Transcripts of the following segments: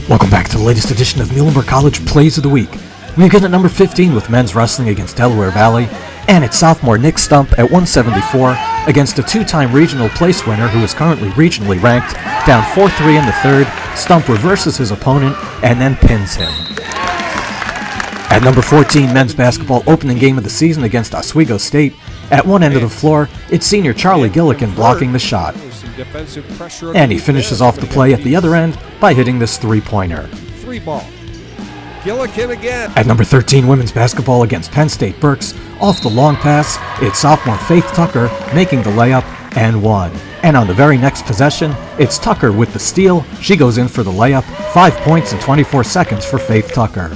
Welcome back to the latest edition of Muhlenberg College Plays of the Week. We begin at number 15 with men's wrestling against Delaware Valley, and it's sophomore Nick Stump at 174 against a two-time regional place winner who is currently regionally ranked. Down 4-3 in the third, Stump reverses his opponent and then pins him. At number 14, men's basketball opening game of the season against Oswego State. At one end of the floor, it's senior Charlie Gillikin blocking the shot. And he finishes off the play at the other end by hitting this three-pointer. Three ball. Gillikin again. At number 13, women's basketball against Penn State Berks. Off the long pass, it's sophomore Faith Tucker making the layup and one. And on the very next possession, it's Tucker with the steal. She goes in for the layup. 5 points in 24 seconds for Faith Tucker.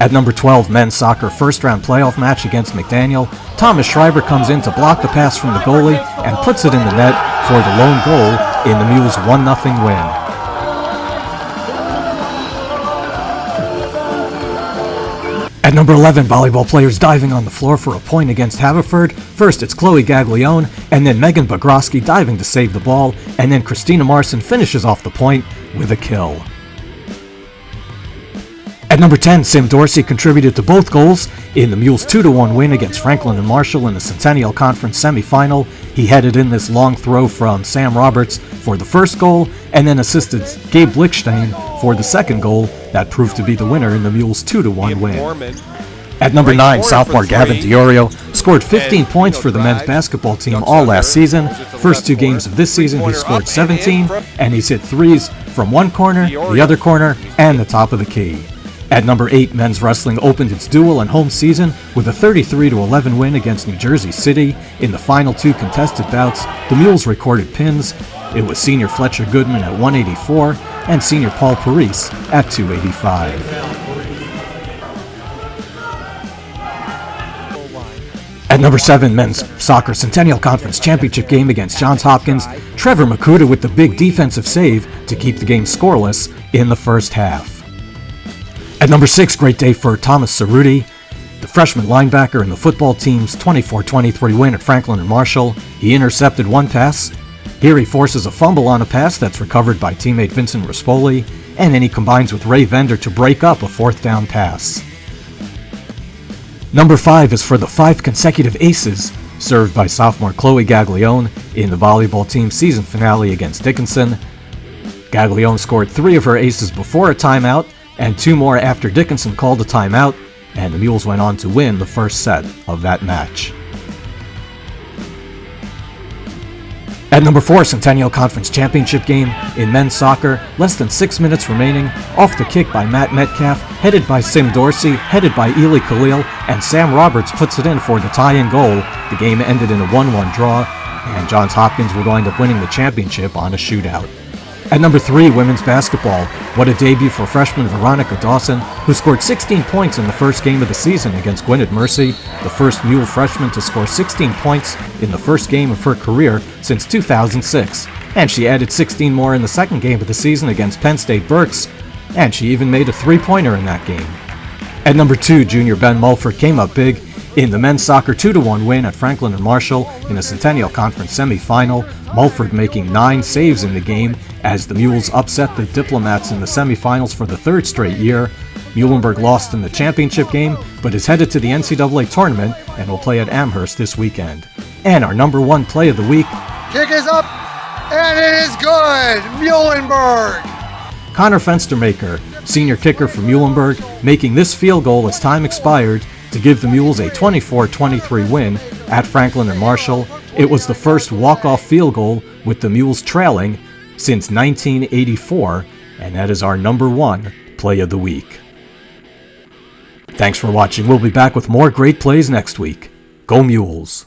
At number 12, men's soccer first-round playoff match against McDaniel, Thomas Shreiber comes in to block the pass from the goalie and puts it in the net for the lone goal in the Mules' 1-0 win. At number 11, volleyball players diving on the floor for a point against Haverford. First, it's Chloe Gaglione, and then Megan Bagrosky diving to save the ball, and then Christina Marcin finishes off the point with a kill. At number 10, Sim Dorsey contributed to both goals in the Mules' 2-1 win against Franklin and Marshall in the Centennial Conference semifinal. He headed in this long throw from Sam Roberts for the first goal, and then assisted Gabe Blikshteyn for the second goal that proved to be the winner in the Mules' 2-1 win. At number 9, sophomore Gavin D'Iorio scored 15 points for the men's basketball team all last season. First two games of this season, he scored 17, and he's hit threes from one corner, the other corner, and the top of the key. At number 8, men's wrestling opened its dual and home season with a 33-11 win against New Jersey City. In the final two contested bouts, the Mules recorded pins. It was senior Fletcher Goodman at 184 and senior Paul Parise at 285. At number 7, men's soccer Centennial Conference Championship game against Johns Hopkins, Trevor Mikuta with the big defensive save to keep the game scoreless in the first half. At number 6, great day for Thomas Cerruti, the freshman linebacker in the football team's 24-23 win at Franklin and Marshall. He intercepted one pass. Here he forces a fumble on a pass that's recovered by teammate Vincent Rispoli, and then he combines with Ray Vender to break up a fourth down pass. Number 5 is for the 5 consecutive aces served by sophomore Chloe Gaglione in the volleyball team's season finale against Dickinson. Gaglione scored 3 of her aces before a timeout, and 2 more after Dickinson called a timeout, and the Mules went on to win the first set of that match. At number 4, Centennial Conference Championship game in men's soccer, less than 6 minutes remaining, off the kick by Mack Metcalf, headed by Sim Dorsey, headed by Elie Khalil, and Sam Roberts puts it in for the tie-in goal. The game ended in a 1-1 draw, and Johns Hopkins would wind up winning the championship on a shootout. At number 3, women's basketball. What a debut for freshman Veronica Dawson, who scored 16 points in the first game of the season against Gwynedd Mercy, the first Mule freshman to score 16 points in the first game of her career since 2006. And she added 16 more in the second game of the season against Penn State Berks, and she even made a three-pointer in that game. At number 2, junior Ben Mulford came up big in the men's soccer 2-1 win at Franklin and Marshall in the Centennial Conference semifinal, Mulford making 9 saves in the game as the Mules upset the Diplomats in the semifinals for the 3rd straight year. Muhlenberg lost in the championship game, but is headed to the NCAA tournament and will play at Amherst this weekend. And our number 1 play of the week. Kick is up, and it is good! Muhlenberg! Connor Fenstermaker, senior kicker for Muhlenberg, making this field goal as time expired to give the Mules a 24-23 win at Franklin and Marshall. It was the first walk-off field goal with the Mules trailing since 1984, and that is our number 1 play of the week. Thanks for watching. We'll be back with more great plays next week. Go Mules!